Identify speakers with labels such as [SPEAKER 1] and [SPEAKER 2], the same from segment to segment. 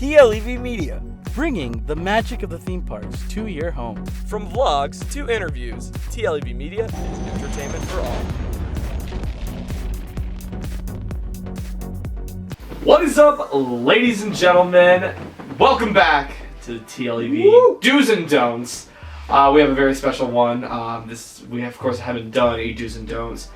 [SPEAKER 1] TLEV Media, bringing the magic of the theme parks to your home.
[SPEAKER 2] From vlogs to interviews, TLEV Media is entertainment for all. What is up, ladies and gentlemen? Welcome back to TLEV Do's and Don'ts. We have a very special one. We of course haven't done a Do's and Don'ts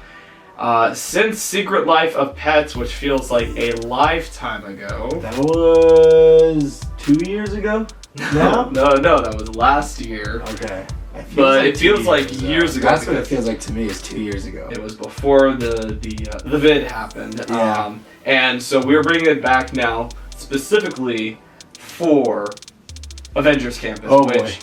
[SPEAKER 2] since Secret Life of Pets, which feels like a lifetime ago.
[SPEAKER 3] That was 2 years ago?
[SPEAKER 2] No, that was last year.
[SPEAKER 3] Okay.
[SPEAKER 2] It feels like years ago.
[SPEAKER 3] That's what it feels like to me, is 2 years ago.
[SPEAKER 2] It was before the vid happened.
[SPEAKER 3] Yeah.
[SPEAKER 2] And so we're bringing it back now, specifically for Avengers Campus.
[SPEAKER 3] Oh,
[SPEAKER 2] which,
[SPEAKER 3] boy.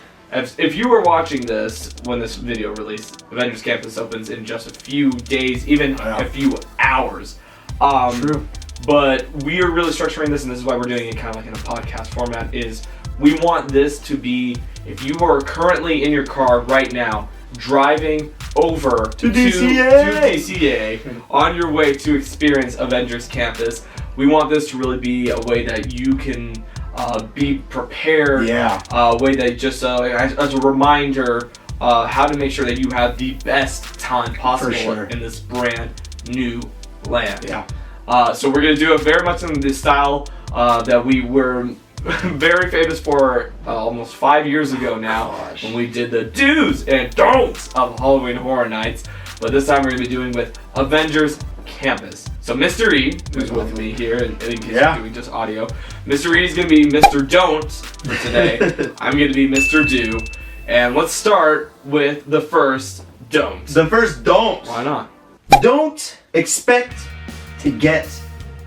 [SPEAKER 2] If you were watching this when this video released, Avengers Campus opens in just a few days, even a few hours.
[SPEAKER 3] True.
[SPEAKER 2] But we are really structuring this, and this is why we're doing it kind of like in a podcast format, is we want this to be, if you are currently in your car right now, driving over
[SPEAKER 3] to DCA
[SPEAKER 2] on your way to experience Avengers Campus, we want this to really be a way that you can be prepared.
[SPEAKER 3] Yeah.
[SPEAKER 2] A way that just as a reminder, how to make sure that you have the best time possible in this brand new land.
[SPEAKER 3] Yeah.
[SPEAKER 2] So we're gonna do it very much in the style that we were very famous for almost 5 years ago now, when we did the do's and don'ts of Halloween Horror Nights. But this time we're gonna be doing with Avengers Campus. So Mr. E, who's with me here, and in case you're doing just audio, Mr. E is gonna be Mr. Don't for today. I'm gonna be Mr. Do, and let's start with the first don't.
[SPEAKER 3] The first don't.
[SPEAKER 2] Why not?
[SPEAKER 3] Don't expect to get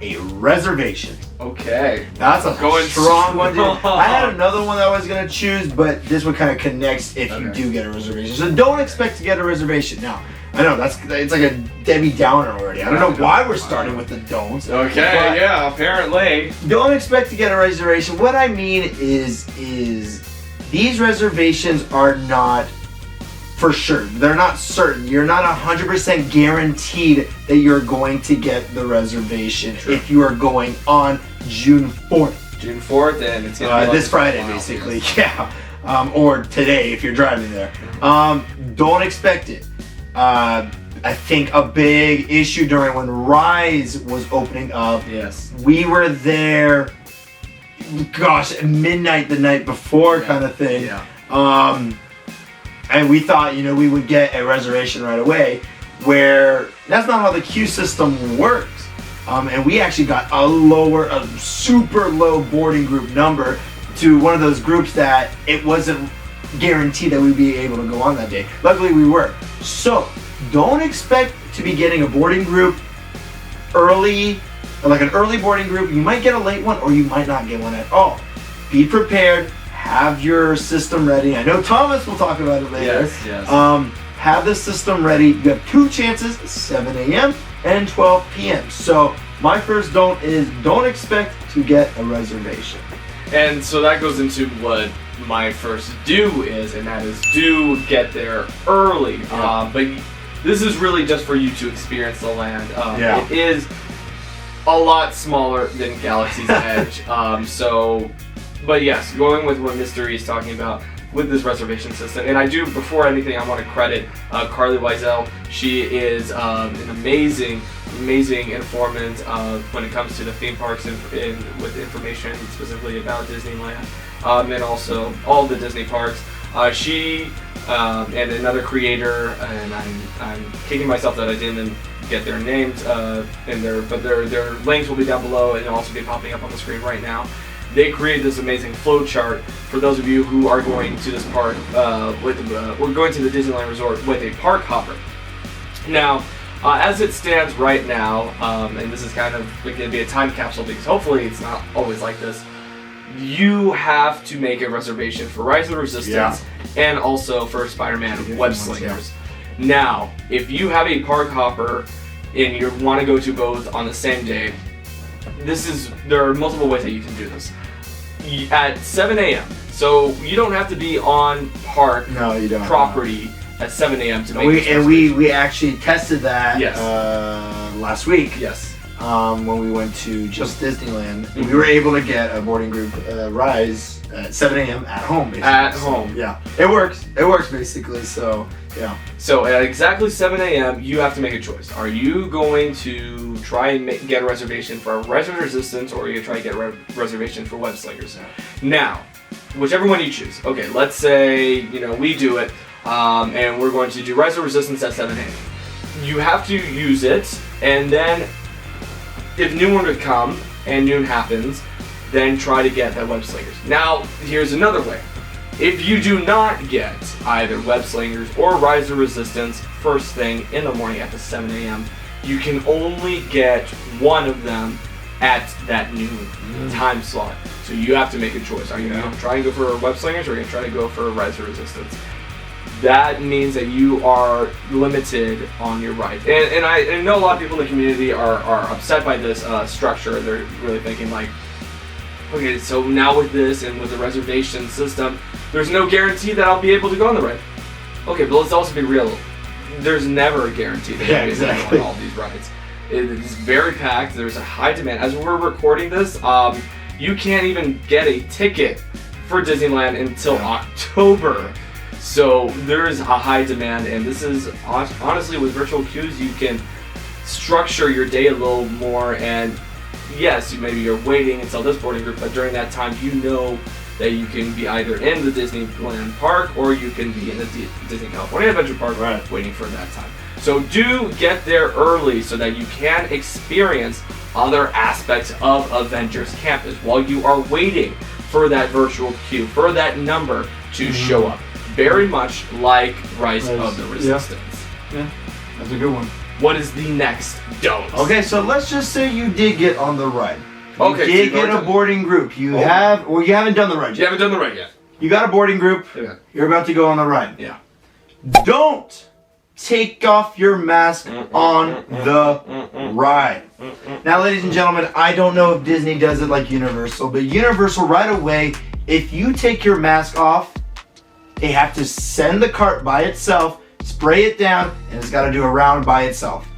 [SPEAKER 3] a reservation.
[SPEAKER 2] Okay.
[SPEAKER 3] That's a strong one.
[SPEAKER 2] strong.
[SPEAKER 3] I had another one that I was going to choose, but this one kind of connects if you do get a reservation. So don't expect to get a reservation. Now, I know it's like a Debbie Downer already. I don't know why we're starting with the don'ts.
[SPEAKER 2] Okay, yeah, apparently.
[SPEAKER 3] Don't expect to get a reservation. What I mean is these reservations are not for sure. They're not certain. You're not 100% guaranteed that you're going to get the reservation if you are going on June 4th.
[SPEAKER 2] June 4th, and it's going to be
[SPEAKER 3] this Friday, basically. Yeah. Or today if you're driving there. Don't expect it. I think a big issue during when Rise was opening up.
[SPEAKER 2] Yes.
[SPEAKER 3] We were there, at midnight the night before, kind of thing.
[SPEAKER 2] Yeah.
[SPEAKER 3] And we thought, we would get a reservation right away, where that's not how the queue system works. And we actually got a super low boarding group number to one of those groups that it wasn't guaranteed that we'd be able to go on that day. Luckily we were. So don't expect to be getting a boarding group early, like an early boarding group. You might get a late one, or you might not get one at all. Be prepared. Have your system ready. I know Thomas will talk about it later.
[SPEAKER 2] Yes.
[SPEAKER 3] Have the system ready. You have two chances, 7 a.m. and 12 p.m. So my first don't is don't expect to get a reservation.
[SPEAKER 2] And so that goes into what my first do is, and that is do get there early.
[SPEAKER 3] Yeah.
[SPEAKER 2] But this is really just for you to experience the land. It is a lot smaller than Galaxy's Edge. But yes, going with what Mr. E is talking about with this reservation system, and I do, before anything, I want to credit Carly Wiesel. She is an amazing informant when it comes to the theme parks and with information specifically about Disneyland, and also all the Disney parks. She and another creator, and I'm kicking myself that I didn't get their names but their links will be down below, and it'll also be popping up on the screen right now. They created this amazing flow chart for those of you who are going to this park we're going to the Disneyland Resort with a park hopper. Now, as it stands right now, and this is kind of going to be a time capsule because hopefully it's not always like this, you have to make a reservation for Rise of the Resistance and also for Spider-Man Web Slingers. Now, if you have a park hopper and you want to go to both on the same day, there are multiple ways that you can do this. At 7 a.m. So you don't have to be on park property at 7 a.m. to make this reservation.
[SPEAKER 3] We actually tested that last week.
[SPEAKER 2] Yes.
[SPEAKER 3] when we went to just Disneyland. We were able to get a boarding group Rise at 7 a.m. at home. Basically.
[SPEAKER 2] At home.
[SPEAKER 3] Yeah, it works. It works basically. So yeah.
[SPEAKER 2] So at exactly 7 a.m., you have to make a choice. Are you going to try and get a reservation for Rise of Resistance, or are you going to try and get a reservation for Web Slingers? Now, whichever one you choose. Okay, let's say we do it, and we're going to do Rise of Resistance at 7 a.m. You have to use it, and then if noon were to come and noon happens, then try to get that Web Slingers. Now, here's another way. If you do not get either Web Slingers or Rise of Resistance first thing in the morning at the 7 a.m., you can only get one of them at that noon time slot. So you have to make a choice. Are you going to try and go for Web Slingers, or are you going to try to go for Rise of Resistance? That means that you are limited on your ride. And I know a lot of people in the community are upset by this structure. They're really thinking like, okay, so now with this and with the reservation system, there's no guarantee that I'll be able to go on the ride. Okay, but let's also be real. There's never a guarantee that you'll be able to go on all these rides. It's very packed. There's a high demand. As we're recording this, you can't even get a ticket for Disneyland until October. So there is a high demand, and this is honestly with virtual queues, you can structure your day a little more. And yes, maybe you're waiting until this boarding group, but during that time, you know that you can be either in the Disneyland park or you can be in the Disney California Adventure Park waiting for that time. So do get there early so that you can experience other aspects of Avengers Campus while you are waiting for that virtual queue, for that number to show up. Very much like Rise of the Resistance.
[SPEAKER 3] Yeah, that's a good one.
[SPEAKER 2] What is the next don't?
[SPEAKER 3] Okay, so let's just say you did get on the ride. You
[SPEAKER 2] did
[SPEAKER 3] get a boarding group. You haven't done the ride yet.
[SPEAKER 2] You haven't done the ride yet.
[SPEAKER 3] You got a boarding group.
[SPEAKER 2] Okay.
[SPEAKER 3] You're about to go on the ride.
[SPEAKER 2] Yeah.
[SPEAKER 3] Don't take off your mask on the ride. Now, ladies and gentlemen, I don't know if Disney does it like Universal, but Universal right away, if you take your mask off, they have to send the cart by itself, spray it down, and it's got to do a round by itself.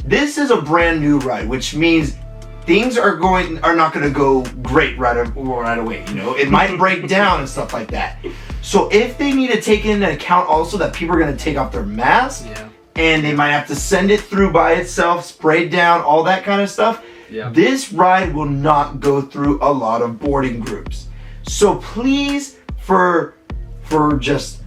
[SPEAKER 3] This is a brand new ride, which means things are not going to go great right away. It might break down and stuff like that. So if they need to take into account also that people are going to take off their masks, and they might have to send it through by itself, sprayed down, all that kind of stuff, this ride will not go through a lot of boarding groups. So please, for just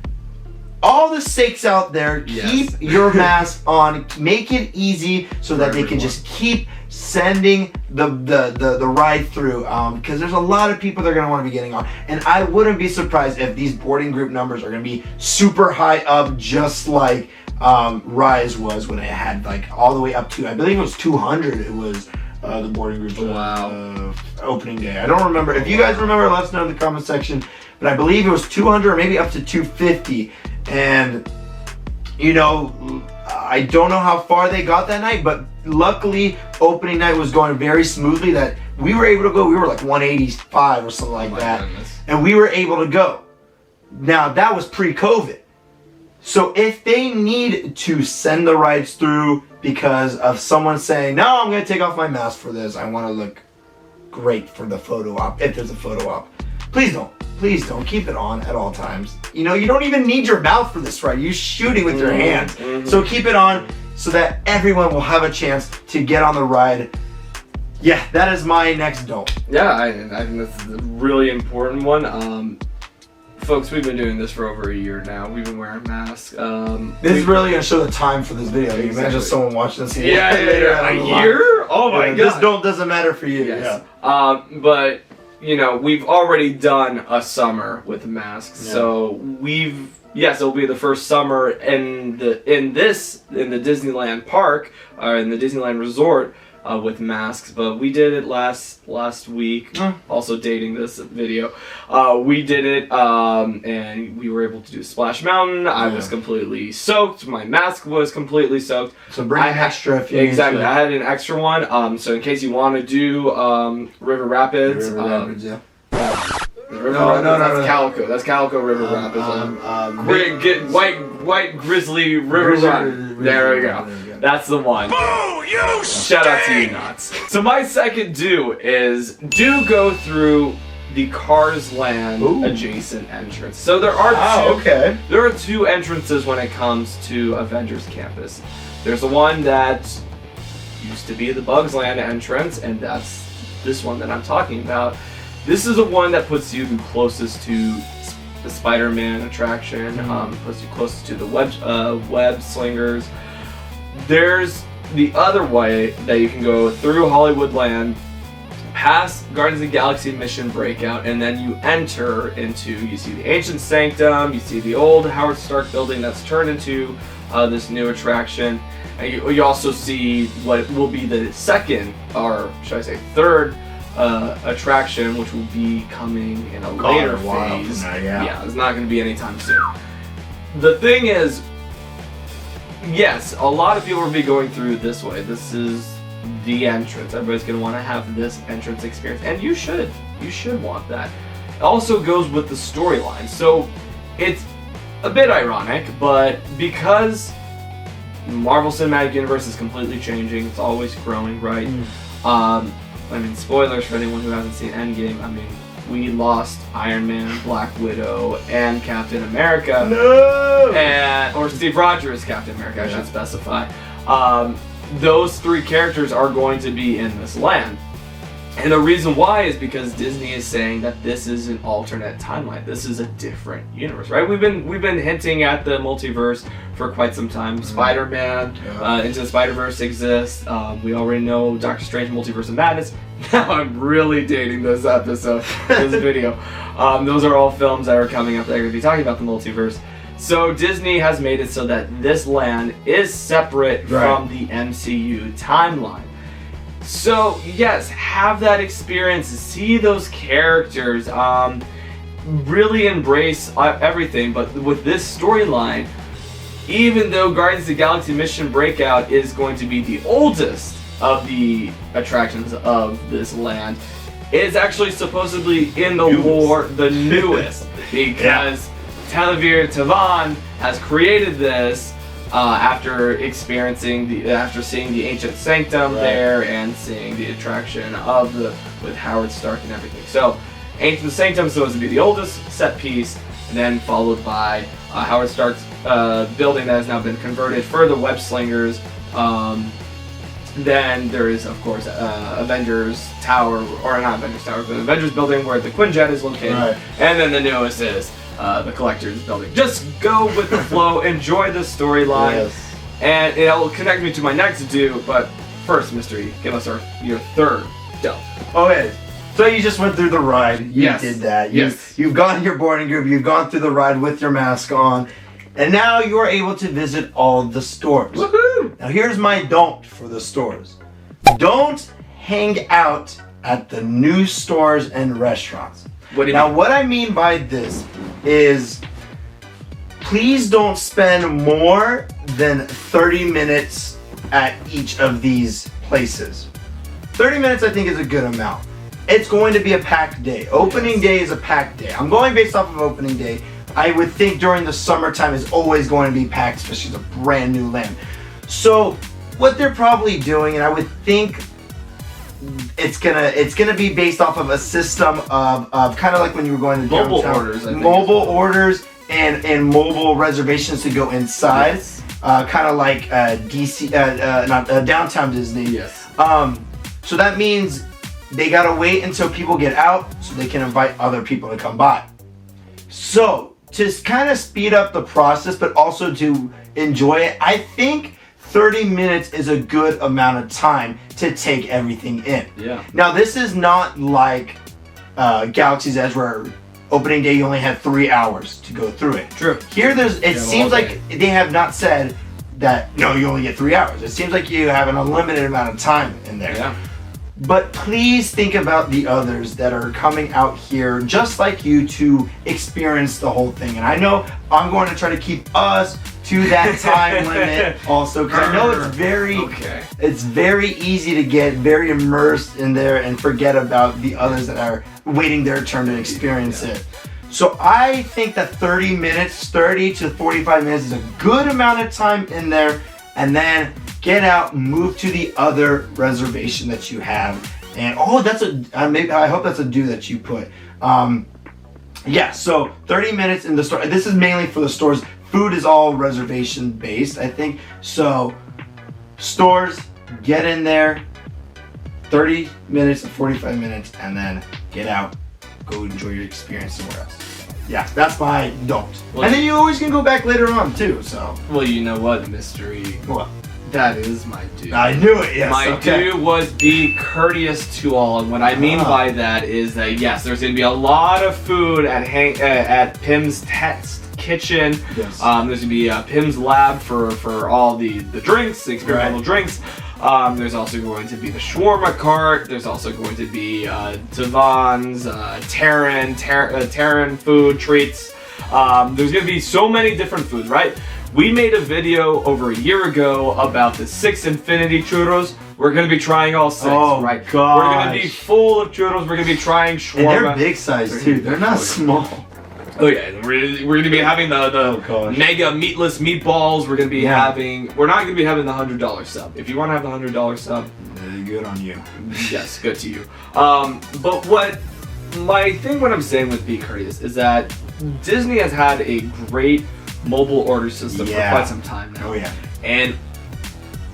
[SPEAKER 3] all the sakes out there, keep your mask on. Make it easy so that they can just keep sending the ride through. Because there's a lot of people that are going to want to be getting on. And I wouldn't be surprised if these boarding group numbers are going to be super high up, just like Rise was when it had like all the way up to, I believe it was 200. It was the boarding group opening day. I don't remember. If you guys remember, let us know in the comment section. But I believe it was 200 or maybe up to 250. And, I don't know how far they got that night, but luckily opening night was going very smoothly that we were able to go. We were like 185 or something like that. Goodness. And we were able to go. Now, that was pre-COVID. So if they need to send the rides through because of someone saying, no, I'm going to take off my mask for this, I want to look great for the photo op, if there's a photo op, please don't. Please don't. Keep it on at all times. You don't even need your mouth for this ride. You're shooting with your hands. So keep it on so that everyone will have a chance to get on the ride. Yeah, that is my next don't.
[SPEAKER 2] Yeah, I think that's a really important one. Folks, we've been doing this for over a year now. We've been wearing masks.
[SPEAKER 3] This is really going to show the time for this video. Can you imagine someone watching this later?
[SPEAKER 2] A year? Oh my God.
[SPEAKER 3] This don't doesn't matter for you.
[SPEAKER 2] Yes. Yeah. But we've already done a summer with masks, so it'll be the first summer in the Disneyland park, or in the Disneyland resort, with masks. But we did it last week. Also dating this video, we did it, and we were able to do Splash Mountain. I was completely soaked. My mask was completely soaked.
[SPEAKER 3] So bring an extra if you need
[SPEAKER 2] to. I had an extra one. So in case you want to do River Rapids.
[SPEAKER 3] No,
[SPEAKER 2] that's Calico. That's Calico River Rapids. White Grizzly River Run. There we go. That's the one. Shout out to you, Knots. So my second do is go through the Cars Land adjacent entrance. So there are two entrances when it comes to Avengers Campus. There's the one that used to be the Bugs Land entrance, and that's this one that I'm talking about. This is the one that puts you the closest to the Spider-Man attraction, puts you closest to the web slingers. There's the other way that you can go through Hollywood Land, past Guardians of the Galaxy Mission Breakout, and then you enter into, you see the Ancient Sanctum, you see the old Howard Stark building that's turned into this new attraction, and you also see what will be the second, or should I say third, attraction, which will be coming in a later phase. Yeah, it's not going to be anytime soon. The thing is, yes, a lot of people will be going through this way. This is the entrance. Everybody's going to want to have this entrance experience, and you should want that. It also goes with the storyline. So it's a bit ironic, but because Marvel Cinematic Universe is completely changing, it's always growing, right? I mean, spoilers for anyone who hasn't seen Endgame. I mean, we lost Iron Man, Black Widow, and Captain America. No! Or Steve Rogers, Captain America, I should specify. Those three characters are going to be in this land. And the reason why is because Disney is saying that this is an alternate timeline. This is a different universe, right? We've been hinting at the multiverse for quite some time. Spider-Man, Into the Spider-Verse exists. We already know Doctor Strange, Multiverse of Madness. Now I'm really dating this episode, this video. Those are all films that are coming up that are going to be talking about the multiverse. So Disney has made it so that this land is separate from the MCU timeline. So yes, have that experience, see those characters, really embrace everything. But with this storyline, even though Guardians of the Galaxy Mission Breakout is going to be the oldest of the attractions of this land, it's actually supposedly in the lore the newest, because TLEV Channels has created this after seeing the Ancient Sanctum there and seeing the attraction with Howard Stark and everything. So Ancient Sanctum is supposed to be the oldest set piece, and then followed by Howard Stark's building that has now been converted for the web slingers. Then there is, of course, Avengers Tower, or not Avengers Tower, but Avengers Building where the Quinjet is located. And then the newest is the Collector's Building. Just go with the flow, enjoy the storyline, and it will connect me to my next do. But first, Mystery, give us your third do.
[SPEAKER 3] Okay, so you just went through the ride. You did that. You've gone your boarding group. You've gone through the ride with your mask on, and now you are able to visit all the stores. Woohoo! Now here's my don't for the stores. Don't hang out at the new stores and restaurants.
[SPEAKER 2] What do you mean?
[SPEAKER 3] What I mean by this is, please don't spend more than 30 minutes at each of these places. 30 minutes I think is a good amount. It's going to be a packed day. Opening day is a packed day. I'm going based off of opening day. I would think during the summertime is always going to be packed, especially the brand new land. So what they're probably doing, and I would think it's gonna be based off of a system of kind of like when you were going to
[SPEAKER 2] mobile
[SPEAKER 3] downtown.
[SPEAKER 2] orders,
[SPEAKER 3] mobile orders and mobile reservations to go inside, kind of like downtown Disney. So that means they gotta wait until people get out so they can invite other people to come by. So to kind of speed up the process, but also to enjoy it, I think 30 minutes is a good amount of time to take everything in. Now this is not like Galaxy's Edge where opening day you only had 3 hours to go through it.
[SPEAKER 2] True.
[SPEAKER 3] Here it seems like they have not said that no, you only get 3 hours. It seems like you have an unlimited amount of time in there. But please think about the others that are coming out here just like you to experience the whole thing. And I know I'm going to try to keep us to that time limit also, because I know it's very easy to get very immersed in there and forget about the others that are waiting their turn to experience it. So I think that 30 to 45 minutes is a good amount of time in there. and then get out, move to the other reservation that you have. And that's I hope that's a do that you put. Yeah, so 30 minutes in the store. This is mainly for the stores. Food is all reservation based, I think. So stores, get in there, 30 minutes to 45 minutes, and then get out, go enjoy your experience somewhere else. Yeah, that's my don't.
[SPEAKER 2] Well,
[SPEAKER 3] and then you always can go back later on too, so.
[SPEAKER 2] Well, you know what, Mystery?
[SPEAKER 3] What?
[SPEAKER 2] That is my do.
[SPEAKER 3] I knew it, yes.
[SPEAKER 2] My do was be courteous to all, and what I mean by that is that yes, there's going to be a lot of food at Pim's Test Kitchen. Yes. There's going to be Pim's Lab for all the drinks, the experimental drinks. There's also going to be the shawarma cart. There's also going to be Devon's, Terran food treats. There's going to be so many different foods, right? We made a video over a year ago about the 6 infinity churros. We're going to be trying all 6, right?
[SPEAKER 3] Gosh.
[SPEAKER 2] We're going to be full of churros. We're going to be trying shawarma.
[SPEAKER 3] And they're big size too. They're not small.
[SPEAKER 2] Oh yeah, we're going to be having the mega meatless meatballs. We're going to be having. We're not going to be having the $100 sub. If you want to have the $100 sub,
[SPEAKER 3] good on you.
[SPEAKER 2] Yes, good to you. But what my thing, what I'm saying with Be Courteous is that Disney has had a great mobile order system for quite some time now.
[SPEAKER 3] Oh yeah.
[SPEAKER 2] And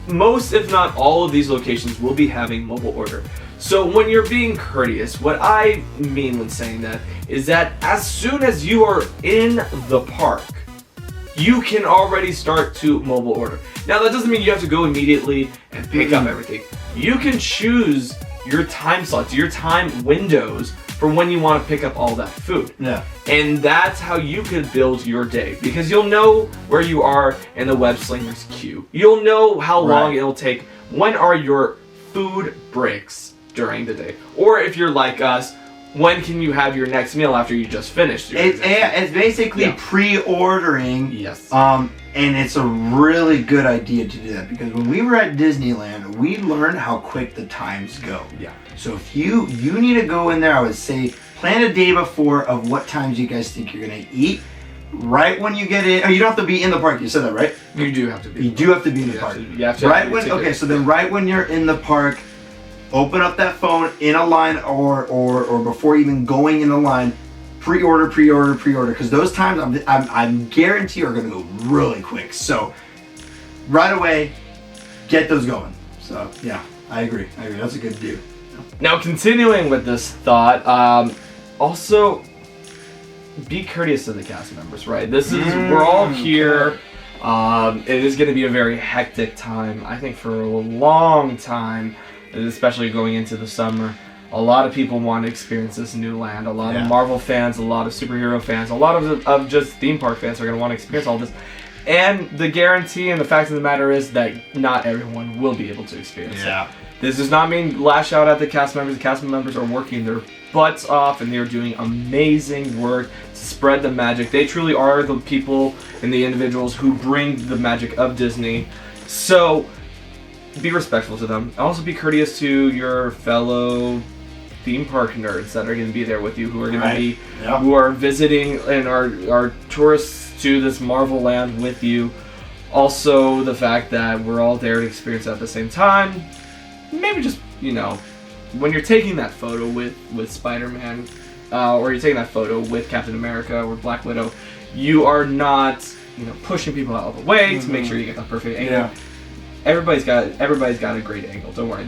[SPEAKER 2] most, if not all, of these locations will be having mobile order. So when you're being courteous, what I mean when saying that is that as soon as you are in the park, you can already start to mobile order. Now that doesn't mean you have to go immediately and pick up everything. You can choose your time slots, your time windows for when you want to pick up all that food.
[SPEAKER 3] Yeah.
[SPEAKER 2] And that's how you could build your day, because you'll know where you are in the web slinger's queue. You'll know how long it'll take. When are your food breaks during the day? Or if you're like us, when can you have your next meal after you just finished?
[SPEAKER 3] It's basically pre-ordering.
[SPEAKER 2] Yes.
[SPEAKER 3] And it's a really good idea to do that, because when we were at Disneyland, we learned how quick the times go.
[SPEAKER 2] Yeah.
[SPEAKER 3] So if you need to go in there, I would say plan a day before of what times you guys think you're gonna eat. Right when you get in, you don't have to be in the park. You said that, right?
[SPEAKER 2] You do have to be.
[SPEAKER 3] You do have to be in the park.
[SPEAKER 2] You have to.
[SPEAKER 3] Right when so then right when you're in the park, open up that phone in a line or before even going in the line, pre-order, because those times I'm guarantee are gonna go really quick. So right away, get those going. So yeah, I agree. That's a good do.
[SPEAKER 2] Now continuing with this thought, also be courteous to the cast members, right? This is we're all here. It is going to be a very hectic time, I think, for a long time, especially going into the summer. A lot of people want to experience this new land. A lot of Marvel fans, a lot of superhero fans, a lot of just theme park fans are going to want to experience all this. And the guarantee and the fact of the matter is that not everyone will be able to experience it. This does not mean lash out at the cast members. The cast members are working their butts off and they're doing amazing work to spread the magic. They truly are the people and the individuals who bring the magic of Disney. So be respectful to them. Also be courteous to your fellow theme park nerds that are going to be there with you, who are going to be who are visiting and are tourists to this Marvel land with you. Also the fact that we're all there to experience it at the same time. Maybe just, when you're taking that photo with Spider-Man, or you're taking that photo with Captain America or Black Widow, you are not, pushing people out of the way to make sure you get the perfect angle. Yeah. Everybody's got a great angle. Don't worry.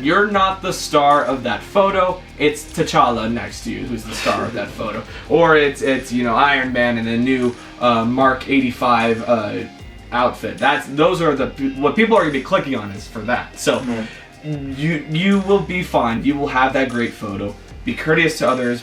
[SPEAKER 2] You're not the star of that photo. It's T'Challa next to you who's the star of that photo, or it's Iron Man in a new Mark 85 outfit. Those are what people are gonna be clicking on is for that. So. You will be fine. You will have that great photo. Be courteous to others.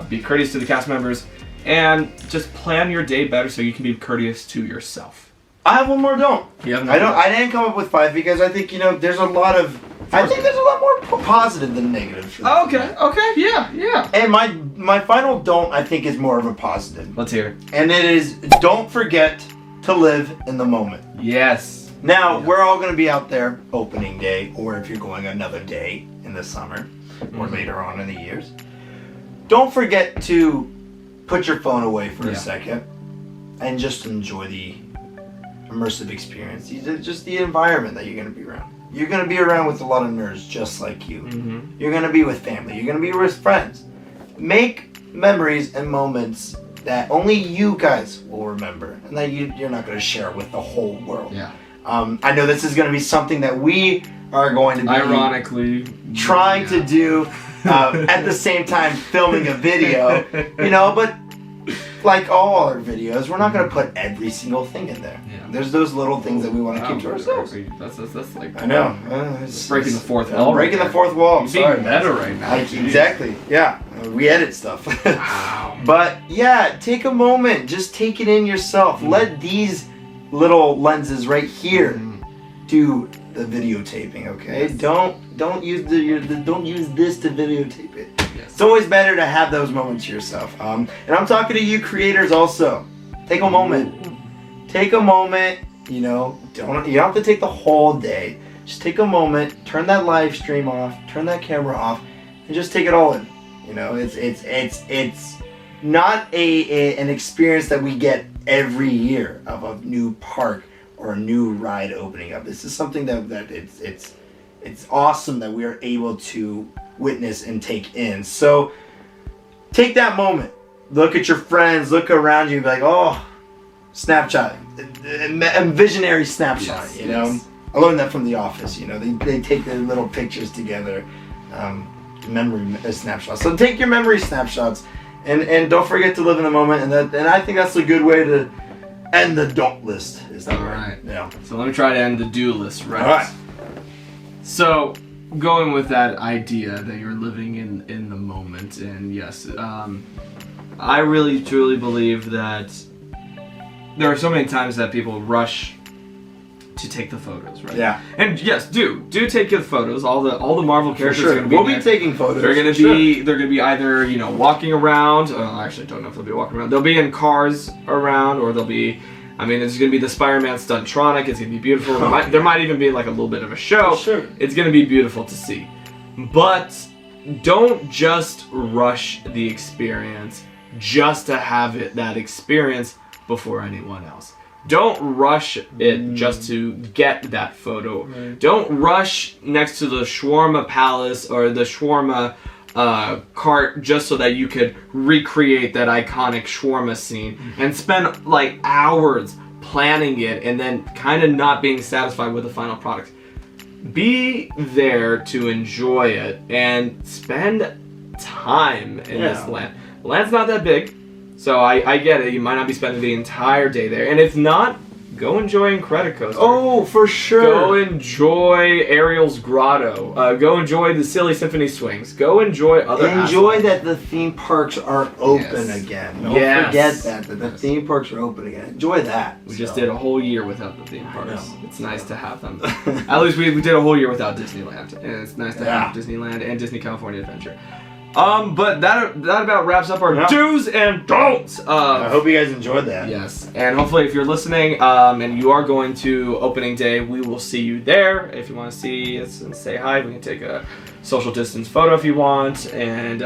[SPEAKER 2] Be courteous to the cast members, and just plan your day better so you can be courteous to yourself.
[SPEAKER 3] I have one more don't.
[SPEAKER 2] I
[SPEAKER 3] didn't come up with 5 because I think there's a lot of. I think there's a lot more positive than negative.
[SPEAKER 2] Okay. Yeah.
[SPEAKER 3] And my final don't, I think, is more of a positive.
[SPEAKER 2] Let's hear it.
[SPEAKER 3] And it is, don't forget to live in the moment.
[SPEAKER 2] Yes.
[SPEAKER 3] Now, we're all going to be out there opening day, or if you're going another day in the summer, or later on in the years. Don't forget to put your phone away for a second and just enjoy the immersive experience. Just the environment that you're going to be around. You're going to be around with a lot of nerds just like you. Mm-hmm. You're going to be with family. You're going to be with friends. Make memories and moments that only you guys will remember, and that you're not going to share with the whole world.
[SPEAKER 2] Yeah.
[SPEAKER 3] I know this is going to be something that we are going to be
[SPEAKER 2] ironically
[SPEAKER 3] trying to do at the same time filming a video, but like all our videos, we're not going to put every single thing in there. Yeah. There's those little things that we want to keep to ourselves.
[SPEAKER 2] That's like,
[SPEAKER 3] I know.
[SPEAKER 2] It's breaking the fourth wall.
[SPEAKER 3] Breaking the fourth wall. I'm sorry.
[SPEAKER 2] Meta right now.
[SPEAKER 3] Exactly. Yeah. We edit stuff.
[SPEAKER 2] Wow.
[SPEAKER 3] But yeah, take a moment. Just take it in yourself. Let these little lenses right here do the videotaping. Okay. Yes. Don't use this to videotape it. Yes. It's always better to have those moments to yourself. And I'm talking to you creators also. Take a moment. Take a moment. You don't have to take the whole day. Just take a moment. Turn that live stream off. Turn that camera off, and just take it all in. It's not an experience that we get every year of a new park or a new ride opening up. This is something that it's awesome that we are able to witness and take in. So take that moment. Look at your friends. Look around you and be like, oh, Snapchat. A visionary snapshot, Yes. I learned that from The Office, They take their little pictures together. Memory snapshots. So take your memory snapshots and don't forget to live in the moment. And I think that's a good way to end the don't list. Is that right? Yeah.
[SPEAKER 2] So let me try to end the do list, right?
[SPEAKER 3] All right.
[SPEAKER 2] So going with that idea that you're living in the moment, and yes, I really truly believe that there are so many times that people rush to take the photos, right?
[SPEAKER 3] Yeah.
[SPEAKER 2] And yes, do take the photos. All the Marvel characters are going to be.
[SPEAKER 3] We'll be taking photos.
[SPEAKER 2] They're going to be either walking around. I actually don't know if they'll be walking around. They'll be in cars around, or they'll be. There's going to be the Spider-Man Stuntronic. It's going to be beautiful. There might even be like a little bit of a show.
[SPEAKER 3] Sure.
[SPEAKER 2] It's going to be beautiful to see, but don't just rush the experience just to have that experience before anyone else. Don't rush it just to get that photo. Right. Don't rush next to the shawarma palace or the shawarma cart just so that you could recreate that iconic shawarma scene and spend like hours planning it and then kind of not being satisfied with the final product. Be there to enjoy it and spend time in this land. The land's not that big. So I get it. You might not be spending the entire day there. And if not, go enjoy Incredicoaster.
[SPEAKER 3] Oh, for sure.
[SPEAKER 2] Go enjoy Ariel's Grotto. Go enjoy the Silly Symphony Swings. Go enjoy other
[SPEAKER 3] Enjoy that the theme parks are open again. Don't forget that the theme parks are open again. Enjoy that.
[SPEAKER 2] We just did a whole year without the theme parks. It's nice to have them. At least we did a whole year without Disneyland. And it's nice to have Disneyland and Disney California Adventure. But that about wraps up our do's and don'ts.
[SPEAKER 3] I hope you guys enjoyed that.
[SPEAKER 2] Yes, and hopefully if you're listening and you are going to opening day, we will see you there. If you want to see us and say hi, we can take a social distance photo if you want. And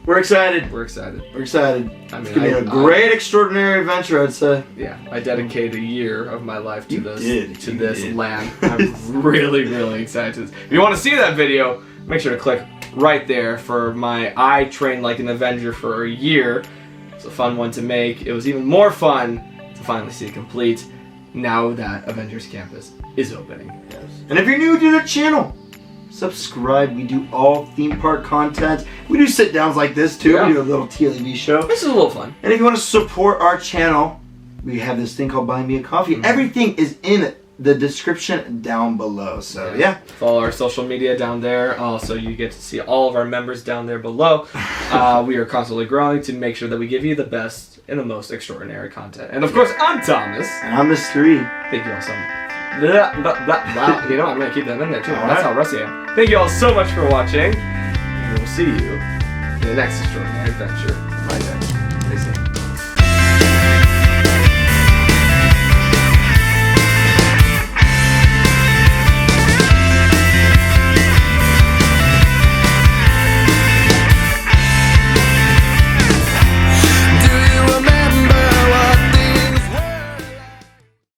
[SPEAKER 3] we're excited.
[SPEAKER 2] It's
[SPEAKER 3] going to be a great, extraordinary adventure, I'd say.
[SPEAKER 2] Yeah, I dedicated a year of my life to this land. I'm really, really excited. If you want to see that video, make sure to click right there for my I trained like an Avenger for a year. It's a fun one to make. It was even more fun to finally see it complete now that Avengers Campus is opening.
[SPEAKER 3] Yes. And if you're new to the channel, subscribe. We do all theme park content. We do sit downs like this too. We do a little TLEV show.
[SPEAKER 2] This is a little fun.
[SPEAKER 3] And if you want to support our channel, we have this thing called Buy Me a Coffee. Everything is in the description down below. So
[SPEAKER 2] follow our social media down there. Also, you get to see all of our members down there below. We are constantly growing to make sure that we give you the best and the most extraordinary content. And of course, I'm Thomas.
[SPEAKER 3] And I'm Mr. E.
[SPEAKER 2] Thank you all so much. Wow, I'm gonna keep that in there too. That's how rusty I am. Thank you all so much for watching. And we will see you in the next extraordinary adventure.
[SPEAKER 3] Bye.